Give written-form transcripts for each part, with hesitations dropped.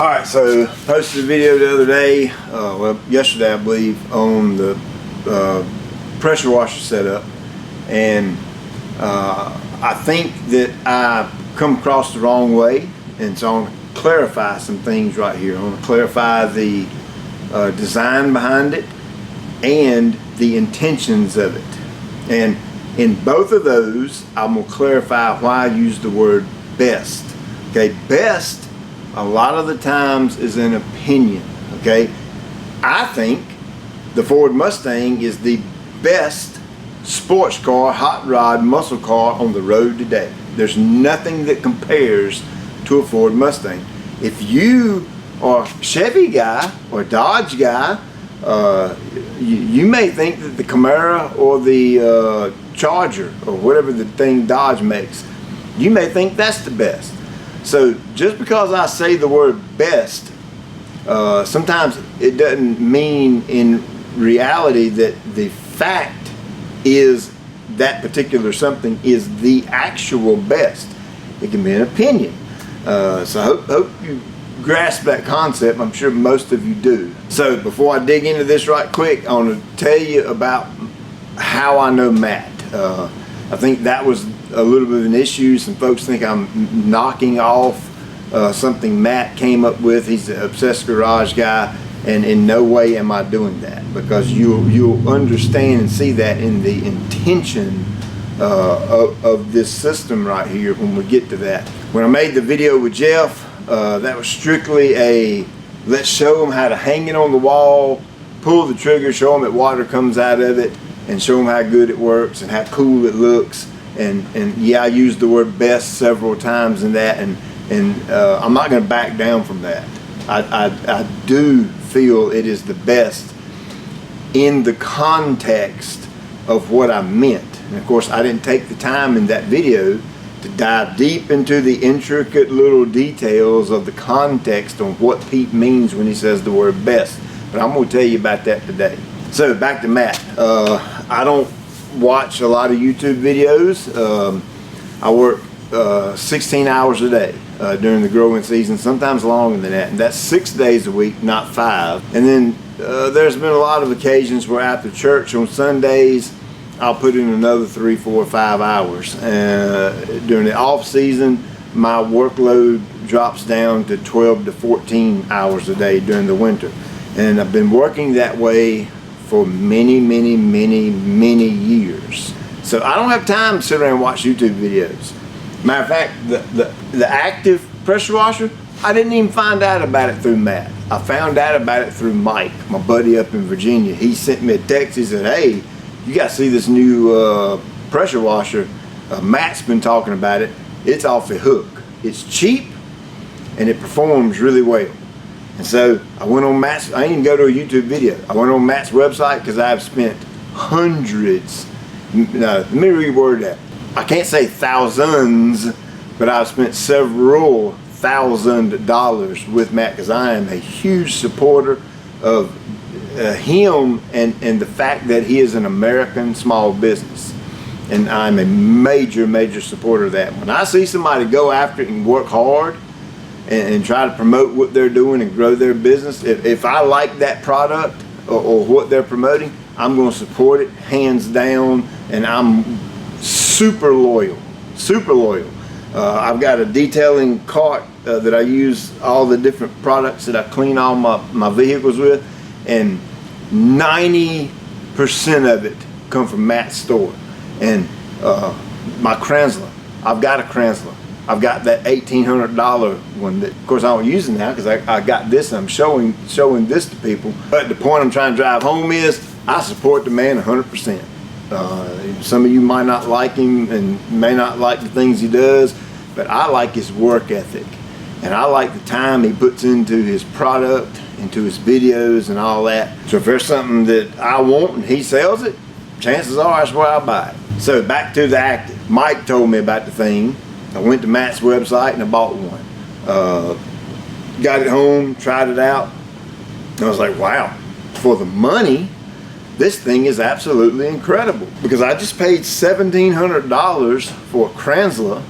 Alright, so posted a video the other day, well yesterday I believe, on the pressure washer setup, and I think that I come across the wrong way, and so I want to clarify some things right here. I want to clarify the design behind it and the intentions of it, and in both of those I'm going to clarify why I use the word best. Okay, best a lot of the times is an opinion. Okay, I think the Ford Mustang is the best sports car, hot rod, muscle car on the road today. There's nothing that compares to a Ford Mustang. If you are a Chevy guy or a Dodge guy, you may think that the Camaro or the Charger or whatever the thing Dodge makes, you may think that's the best. So just because I say the word best, sometimes it doesn't mean in reality that the fact is that particular something is the actual best. It can be an opinion. So I hope you grasp that concept. I'm sure most of you do. So before I dig into this right quick, I want to tell you about how I know Matt. I think that was a little bit of an issue. Some folks think I'm knocking off something Matt came up with. He's the Obsessed Garage guy, and in no way am I doing that, because you'll understand and see that in the intention of this system right here when we get to that. When I made the video with Jeff, that was strictly a let's show them how to hang it on the wall, pull the trigger, show them that water comes out of it, and show them how good it works and how cool it looks. And yeah, I used the word best several times in that, and I'm not going to back down from that. I do feel it is the best in the context of what I meant. And of course, I didn't take the time in that video to dive deep into the intricate little details of the context on what Pete means when he says the word best. But I'm going to tell you about that today. So back to Matt. I don't watch a lot of YouTube videos. I work 16 hours a day during the growing season, sometimes longer than that, and that's 6 days a week, not 5. And then there's been a lot of occasions where after church on Sundays I'll put in another 3, 4, 5 hours. During the off season, my workload drops down to 12 to 14 hours a day during the winter, and I've been working that way for many years. So I don't have time to sit around and watch YouTube videos. Matter of fact, the active pressure washer, I didn't even find out about it through Matt. I found out about it through Mike, my buddy up in Virginia. He sent me a text. He said, hey, you got to see this new pressure washer. Matt's been talking about it. It's off the hook. It's cheap and it performs really well. And so I went on Matt's, I didn't even go to a YouTube video. I went on Matt's website because I've spent hundreds, no, let me reword that. I can't say thousands, but I've spent several $1,000 with Matt because I am a huge supporter of him and the fact that he is an American small business. And I'm a major supporter of that. When I see somebody go after it and work hard and try to promote what they're doing and grow their business, if I like that product or what they're promoting, I'm going to support it hands down, and I'm super loyal. I've got a detailing cart that I use all the different products that I clean all my vehicles with, and 90% of it come from Matt's store. And my Kranzler, I've got a Kranzler. I've got that $1,800 one that, of course, I don't use it now because I got this and I'm showing this to people. But the point I'm trying to drive home is I support the man 100%. Some of you might not like him and may not like the things he does, but I like his work ethic. And I like the time he puts into his product, into his videos and all that. So if there's something that I want and he sells it, chances are that's where I buy it. So back to the active. Mike told me about the thing. I went to Matt's website and I bought one. Got it home, tried it out. And I was like, wow, for the money, this thing is absolutely incredible. Because I just paid $1,700 for a Kranzler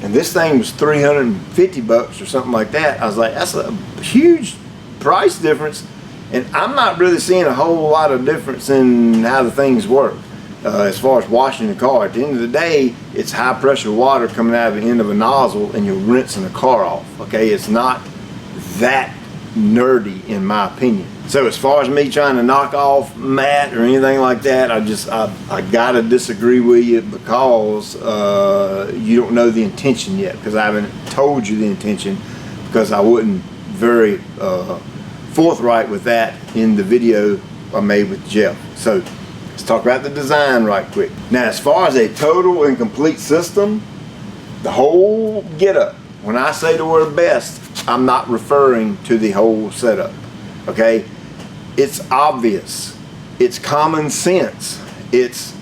and this thing was $350 or something like that. I was like, that's a huge price difference, and I'm not really seeing a whole lot of difference in how the things work as far as washing the car. At the end of the day, it's high pressure water coming out of the end of a nozzle and you're rinsing the car off. Okay, it's not that nerdy in my opinion. So as far as me trying to knock off Matt or anything like that, I gotta disagree with you, because you don't know the intention yet, because I haven't told you the intention, because I wasn't very forthright with that in the video I made with Jeff. So let's talk about the design right quick. Now, as far as a total and complete system, the whole getup, when I say the word best, I'm not referring to the whole setup, okay? It's obvious, it's common sense, it's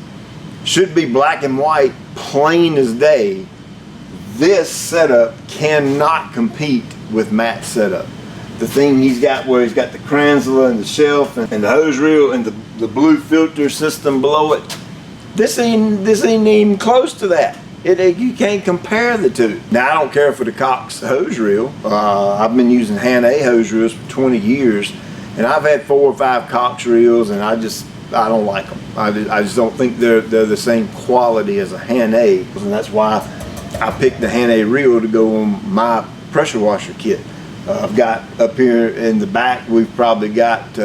should be black and white, plain as day. This setup cannot compete with Matt's setup. The thing he's got, where he's got the Kranzler and the shelf and the hose reel and the blue filter system below it, this ain't even close to that. You can't compare the two. Now, I don't care for the Cox hose reel. I've been using Han-A hose reels for 20 years, and I've had 4 or 5 Cox reels, and I don't like them. I just don't think they're the same quality as a Han-A, and that's why I picked the Han-A reel to go on my pressure washer kit. I've got up here in the back, we've probably got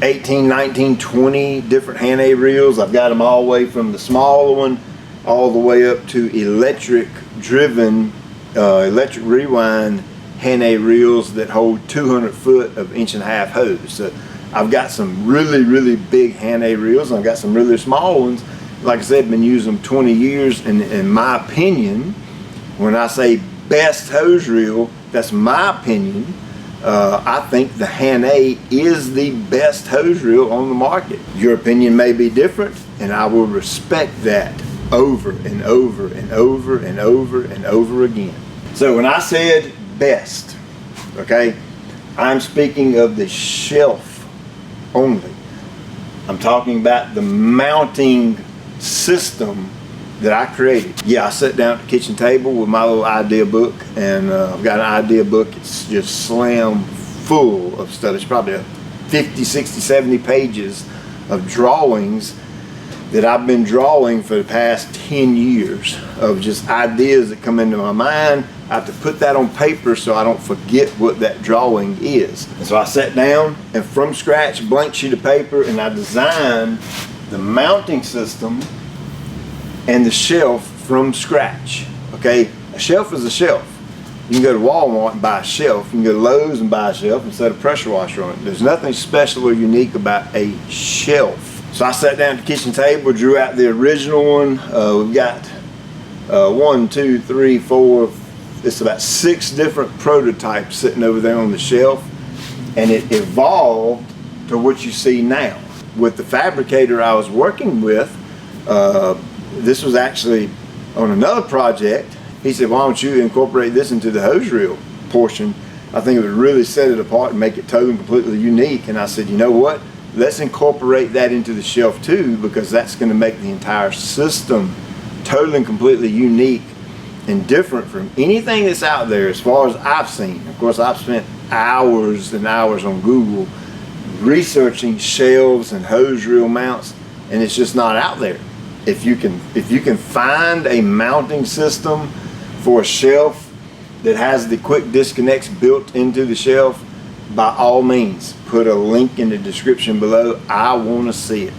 18, 19, 20 different Han-A reels. I've got them all the way from the smaller one all the way up to electric driven, electric rewind Han-A reels that hold 200 foot of 1.5 hose. So I've got some really big Han-A reels, and I've got some really small ones. Like I said, I've been using them 20 years, and in my opinion, when I say best hose reel, that's my opinion. I think the Han-A is the best hose reel on the market. Your opinion may be different, and I will respect that over and over and over and over and over again. So when I said best, okay, I'm speaking of the shelf only. I'm talking about the mounting system that I created. Yeah, I sat down at the kitchen table with my little idea book, and I've got an idea book. It's just slam full of stuff. It's probably 50, 60, 70 pages of drawings that I've been drawing for the past 10 years of just ideas that come into my mind. I have to put that on paper so I don't forget what that drawing is. And so I sat down and from scratch, blank sheet of paper, and I designed the mounting system and the shelf from scratch. Okay, a shelf is a shelf. You can go to Walmart and buy a shelf. You can go to Lowe's and buy a shelf and set a pressure washer on it. There's nothing special or unique about a shelf. So I sat down at the kitchen table, drew out the original one. We've got 1, 2, 3, 4, it's about 6 different prototypes sitting over there on the shelf, and it evolved to what you see now. With the fabricator I was working with, this was actually on another project. He said, why don't you incorporate this into the hose reel portion? I think it would really set it apart and make it totally and completely unique. And I said, you know what? Let's incorporate that into the shelf too, because that's going to make the entire system totally and completely unique and different from anything that's out there as far as I've seen. Of course, I've spent hours and hours on Google researching shelves and hose reel mounts, and it's just not out there. If you can find a mounting system for a shelf that has the quick disconnects built into the shelf, by all means, put a link in the description below. I want to see it,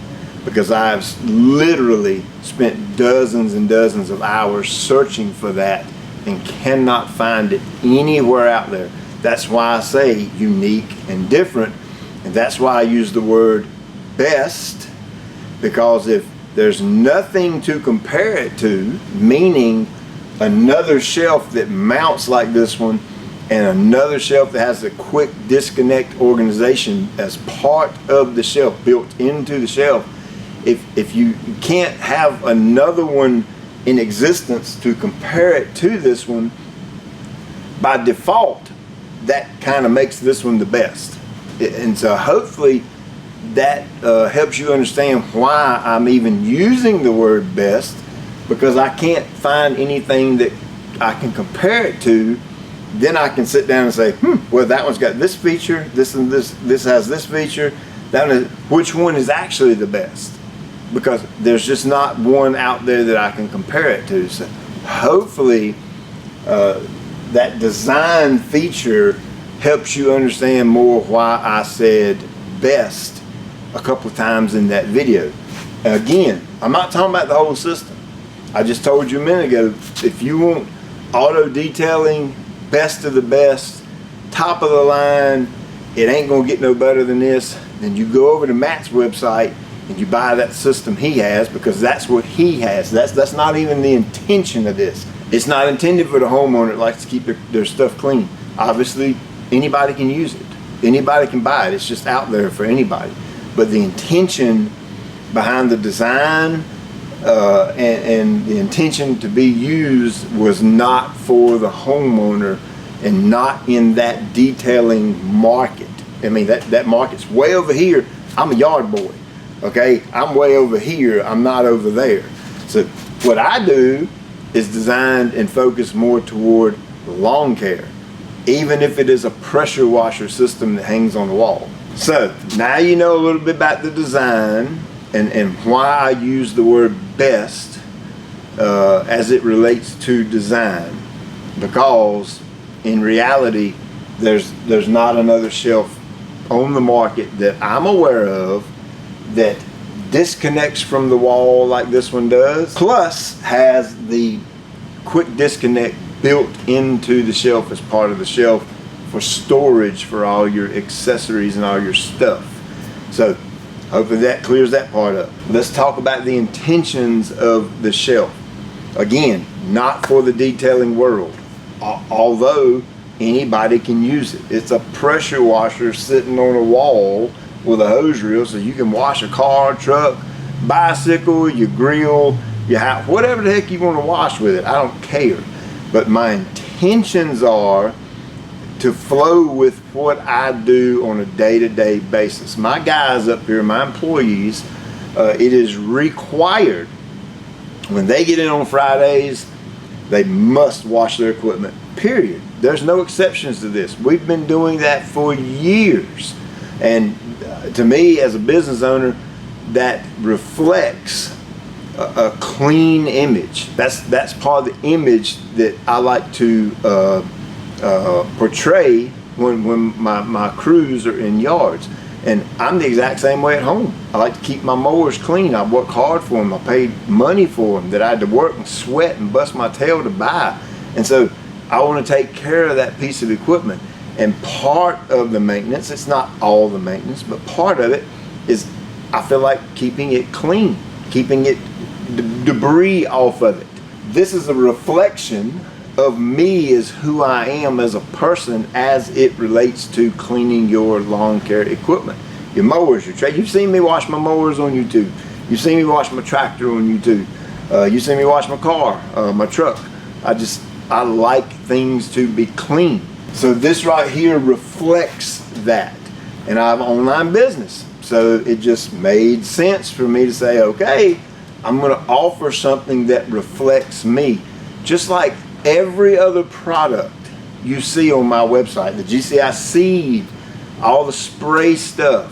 because I've literally spent dozens and dozens of hours searching for that and cannot find it anywhere out there. That's why I say unique and different, and that's why I use the word best, because if there's nothing to compare it to, meaning another shelf that mounts like this one and another shelf that has a quick disconnect organization as part of the shelf, built into the shelf, if you can't have another one in existence to compare it to this one, by default, that kind of makes this one the best. And so hopefully that helps you understand why I'm even using the word best, because I can't find anything that I can compare it to. Then I can sit down and say, well, that one's got this feature, this and this has this feature. Which one is actually the best? Because there's just not one out there that I can compare it to. So hopefully that design feature helps you understand more why I said best a couple of times in that video. Again, I'm not talking about the whole system. I just told you a minute ago, if you want auto detailing, best of the best, top of the line, it ain't gonna get no better than this, then you go over to Matt's website and you buy that system he has, because that's what he has. That's not even the intention of this. It's not intended for the homeowner that likes to keep their stuff clean. Obviously, anybody can use it. Anybody can buy it. It's just out there for anybody. But the intention behind the design and the intention to be used was not for the homeowner and not in that detailing market. I mean, that market's way over here. I'm a yard boy, okay? I'm way over here. I'm not over there. So what I do is designed and focused more toward lawn care, even if it is a pressure washer system that hangs on the wall. So now you know a little bit about the design and why I use the word best as it relates to design, because in reality there's not another shelf on the market that I'm aware of that disconnects from the wall like this one does, plus has the quick disconnect built into the shelf as part of the shelf for storage for all your accessories and all your stuff. So hopefully that clears that part up. Let's talk about the intentions of the shelf. Again, not for the detailing world, although anybody can use it. It's a pressure washer sitting on a wall with a hose reel, so you can wash a car, truck, bicycle, your grill, your house, whatever the heck you want to wash with it. I don't care. But my intentions are to flow with what I do on a day-to-day basis. My guys up here, my employees, it is required when they get in on Fridays, they must wash their equipment, period. There's no exceptions to this. We've been doing that for years. And to me, as a business owner, that reflects a clean image. That's part of the image that I like to portray when my crews are in yards. And I'm the exact same way at home. I like to keep my mowers clean. I work hard for them. I paid money for them that I had to work and sweat and bust my tail to buy. And so I want to take care of that piece of equipment. And part of the maintenance, it's not all the maintenance, but part of it is I feel like keeping it clean, keeping it debris off of it. This is a reflection of me as who I am as a person as it relates to cleaning your lawn care equipment. Your mowers, your you've seen me wash my mowers on YouTube. You've seen me wash my tractor on YouTube. You've seen me wash my car, my truck. I like things to be clean. So this right here reflects that. And I have an online business. So it just made sense for me to say, okay, I'm gonna offer something that reflects me. Just like every other product you see on my website, the GCI seed, all the spray stuff.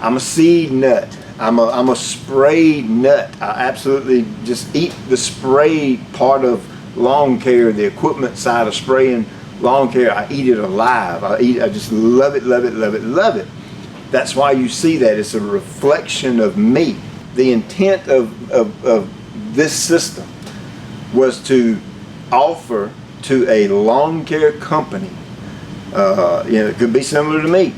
I'm a seed nut. I'm a spray nut. I absolutely just eat the spray part of lawn care, the equipment side of spraying lawn care. I eat it alive. I just love it, love it, love it, love it. That's why you see that. It's a reflection of me. The intent of this system was to offer to a lawn care company, it could be similar to me,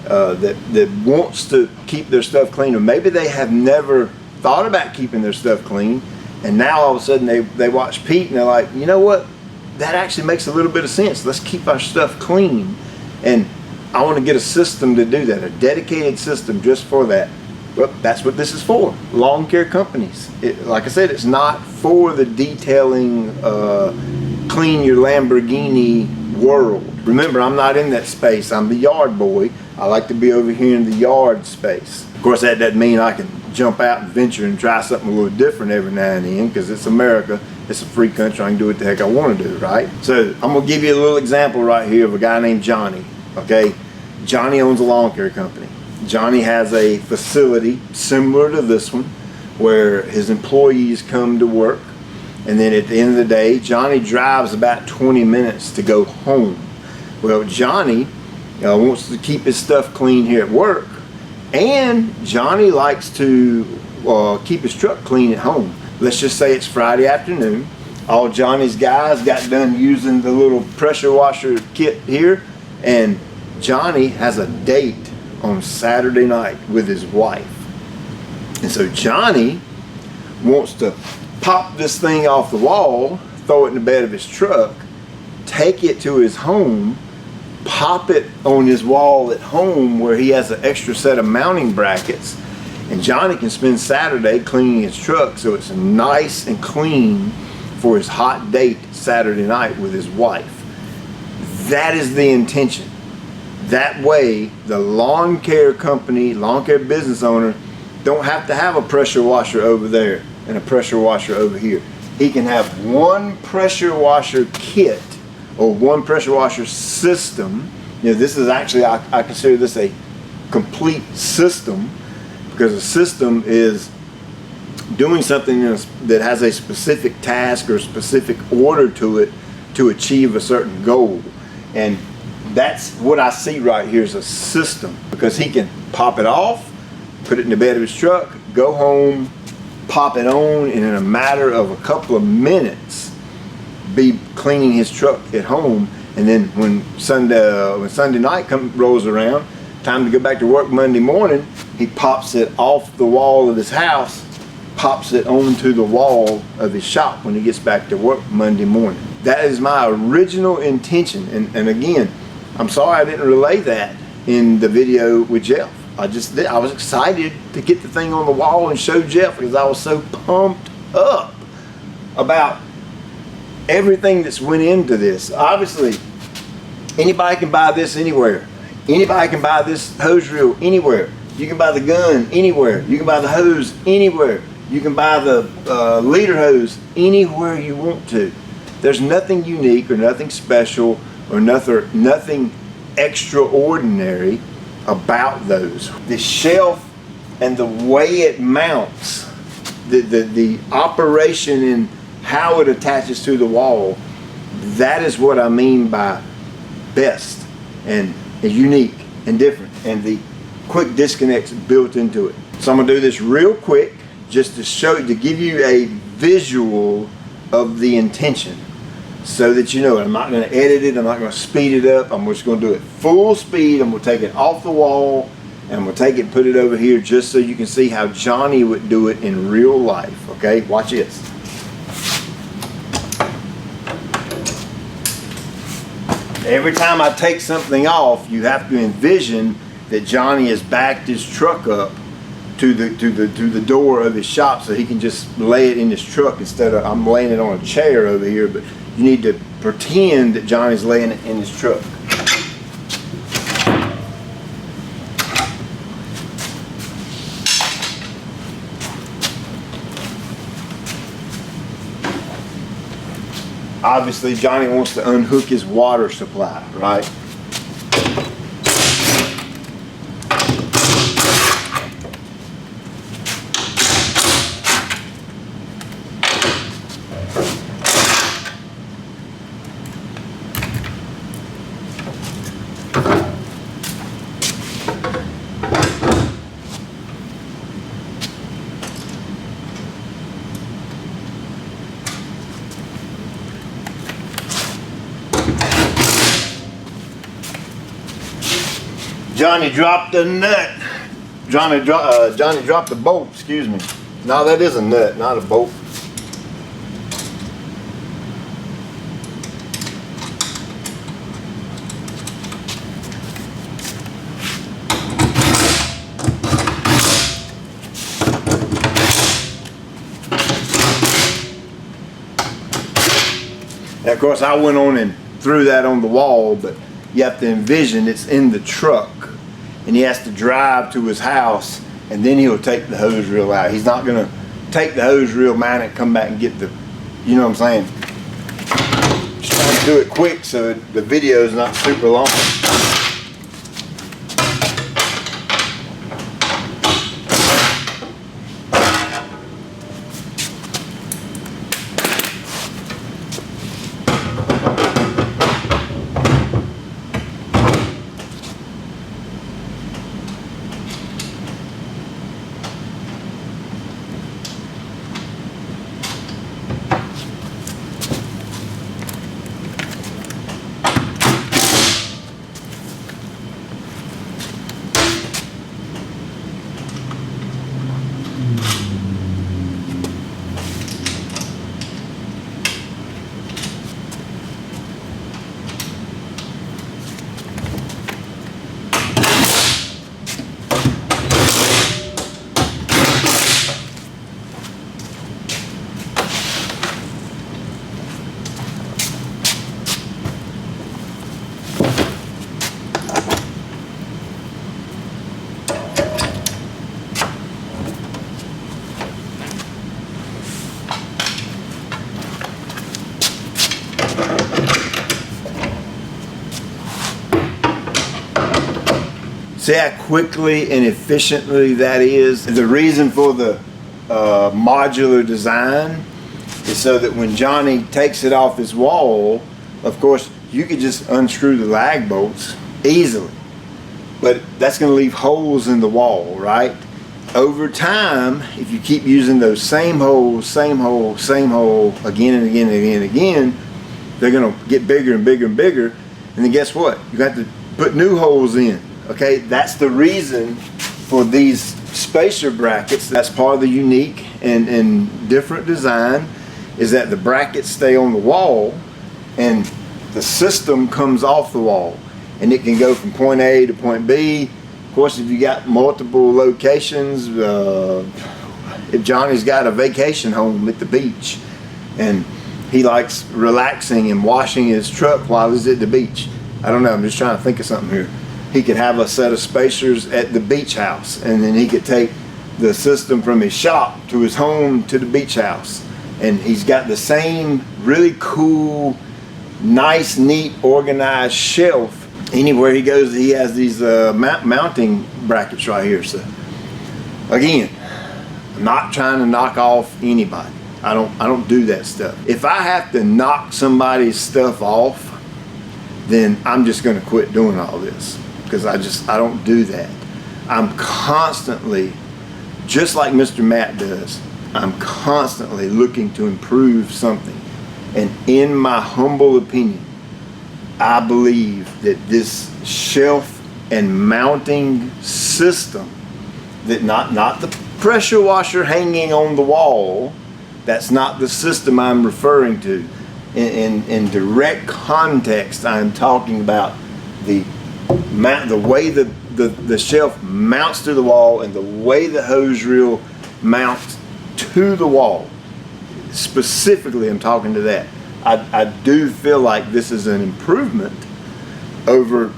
that wants to keep their stuff clean, or maybe they have never thought about keeping their stuff clean, and now all of a sudden they watch Pete and they're like, you know what, that actually makes a little bit of sense. Let's keep our stuff clean. And I want to get a system to do that, a dedicated system just for that. Well, that's what this is for, lawn care companies. Like I said, it's not for the detailing, clean your Lamborghini world. Remember, I'm not in that space. I'm the yard boy. I like to be over here in the yard space. Of course, that doesn't mean I can jump out and venture and try something a little different every now and then, because it's America, it's a free country, I can do what the heck I want to do, right? So I'm gonna give you a little example right here of a guy named Johnny, okay? Johnny owns a lawn care company. Johnny has a facility similar to this one where his employees come to work, and then at the end of the day, Johnny drives about 20 minutes to go home. Well, Johnny wants to keep his stuff clean here at work, and Johnny likes to keep his truck clean at home. Let's just say it's Friday afternoon. All Johnny's guys got done using the little pressure washer kit here, and Johnny has a date on Saturday night with his wife. And so Johnny wants to pop this thing off the wall, throw it in the bed of his truck, take it to his home, pop it on his wall at home where he has an extra set of mounting brackets, and Johnny can spend Saturday cleaning his truck so it's nice and clean for his hot date Saturday night with his wife. That is the intention. That way, the lawn care company, lawn care business owner, don't have to have a pressure washer over there and a pressure washer over here. He can have one pressure washer kit or one pressure washer system. You know, this is actually, I consider this a complete system, because a system is doing something that has a specific task or specific order to it to achieve a certain goal. And that's what I see right here is a system, because he can pop it off, put it in the bed of his truck, go home, pop it on, and in a matter of a couple of minutes be cleaning his truck at home. And then when Sunday night rolls around, time to go back to work Monday morning, he pops it off the wall of his house, pops it onto the wall of his shop when he gets back to work Monday morning. That is my original intention. And again, I'm sorry I didn't relay that in the video with Jeff. I was excited to get the thing on the wall and show Jeff, because I was so pumped up about everything that's went into this. Obviously, anybody can buy this anywhere. Anybody can buy this hose reel anywhere. You can buy the gun anywhere. You can buy the hose anywhere. You can buy the leader hose anywhere you want to. There's nothing unique or nothing special or nothing extraordinary about those. The shelf and the way it mounts, the operation and how it attaches to the wall, that is what I mean by best and unique and different, and the quick disconnects built into it. So I'm gonna do this real quick just to give you a visual of the intention, so that you know it. I'm not going to edit it, I'm not going to speed it up, I'm just going to do it full speed. I'm going to take it off the wall and I'm going to take it and put it over here just so you can see how Johnny would do it in real life. Okay, watch this. Every time I take something off, you have to envision that Johnny has backed his truck up to the door of his shop so he can just lay it in his truck instead of I'm laying it on a chair over here. But you need to pretend that Johnny's laying it in his truck. Obviously, Johnny wants to unhook his water supply, right? Johnny dropped a nut. Johnny dropped a bolt, excuse me. No, that is a nut, not a bolt. And of course, I went on and threw that on the wall, but you have to envision it's in the truck and he has to drive to his house and then he'll take the hose reel out. He's not gonna take the hose reel, mount it, come back and get the, you know what I'm saying? Just trying to do it quick so the video is not super long. See how quickly and efficiently that is? The reason for the modular design is so that when Johnny takes it off his wall, of course, you could just unscrew the lag bolts easily. But that's going to leave holes in the wall, right? Over time, if you keep using those same hole, same hole, same hole, again and again and again and again, they're going to get bigger and bigger and bigger. And then guess what? You got to put new holes in. Okay, that's the reason for these spacer brackets. That's part of the unique and different design, is that the brackets stay on the wall and the system comes off the wall, and it can go from point A to point B. Of course, if you got multiple locations, if Johnny's got a vacation home at the beach and he likes relaxing and washing his truck while he's at the beach, I don't know, I'm just trying to think of something here. He could have a set of spacers at the beach house, and then he could take the system from his shop to his home to the beach house, and he's got the same really cool, nice, neat, organized shelf. Anywhere he goes, he has these mounting brackets right here. So again, I'm not trying to knock off anybody. I don't do that stuff. If I have to knock somebody's stuff off, then I'm just going to quit doing all this, because I don't do that. I'm constantly, just like Mr. Matt does, I'm constantly looking to improve something. And in my humble opinion, I believe that this shelf and mounting system, that not the pressure washer hanging on the wall, that's not the system I'm referring to. In direct context, I'm talking about the way the shelf mounts to the wall and the way the hose reel mounts to the wall. Specifically, I'm talking to that. I do feel like this is an improvement over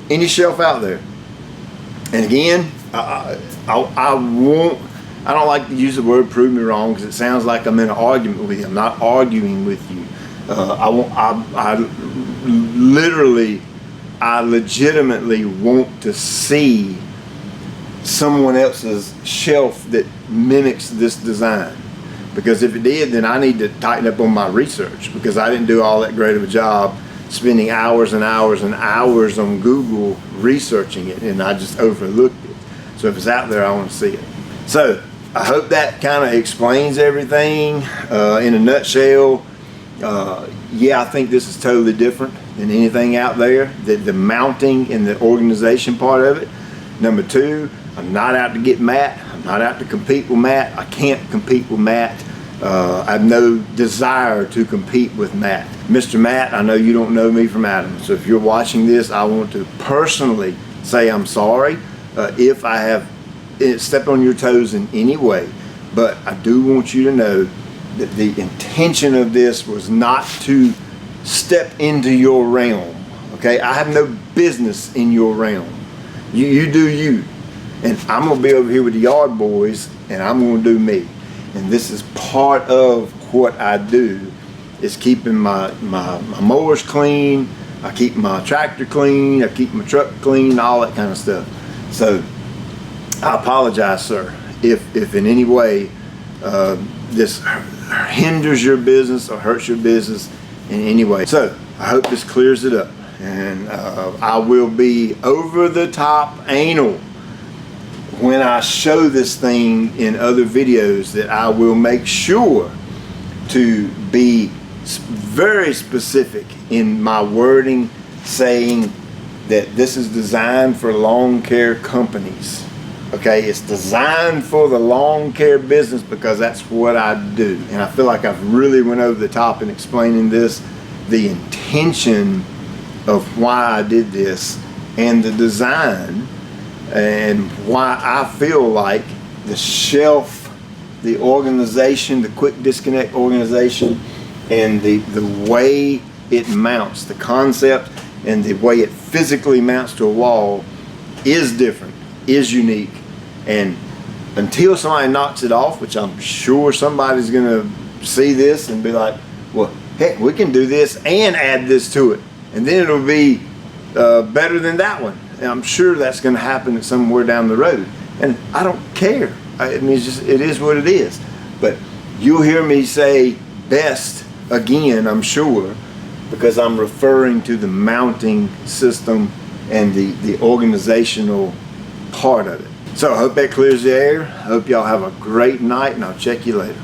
any shelf out there. And again, I don't like to use the word "prove me wrong" because it sounds like I'm in an argument with you. I'm not arguing with you. I legitimately want to see someone else's shelf that mimics this design, because if it did, then I need to tighten up on my research, because I didn't do all that great of a job spending hours and hours and hours on Google researching it, and I just overlooked it. So if it's out there, I want to see it. So I hope that kind of explains everything in a nutshell. Yeah, I think this is totally different than anything out there. The mounting and the organization part of it. Number two, I'm not out to get Matt. I'm not out to compete with Matt. I can't compete with Matt. I have no desire to compete with Matt. Mr. Matt, I know you don't know me from Adam, so if you're watching this, I want to personally say I'm sorry if I have stepped on your toes in any way, but I do want you to know that the intention of this was not to step into your realm. Okay, I have no business in your realm. You do you, And I'm gonna be over here with the yard boys, and I'm gonna do me. And this is part of what I do, is keeping my mowers clean, I keep my tractor clean, I keep my truck clean, all that kind of stuff. So I apologize, sir, if in any way this hinders your business or hurts your business in any way. So I hope this clears it up. And I will be over the top anal when I show this thing in other videos, that I will make sure to be very specific in my wording, saying that this is designed for lawn care companies. Okay, it's designed for the lawn care business, because that's what I do. And I feel like I've really went over the top in explaining this, the intention of why I did this, and the design, and why I feel like the shelf, the organization, the quick disconnect organization, and the way it mounts, the concept and the way it physically mounts to a wall is different, is unique. And until somebody knocks it off, which I'm sure somebody's gonna see this and be like, well, heck, we can do this and add this to it, and then it'll be better than that one. And I'm sure that's gonna happen somewhere down the road. And I don't care. I mean, it's just, it is what it is. But you'll hear me say best again, I'm sure, because I'm referring to the mounting system and the organizational part of it. So I hope that clears the air. I hope y'all have a great night, and I'll check you later.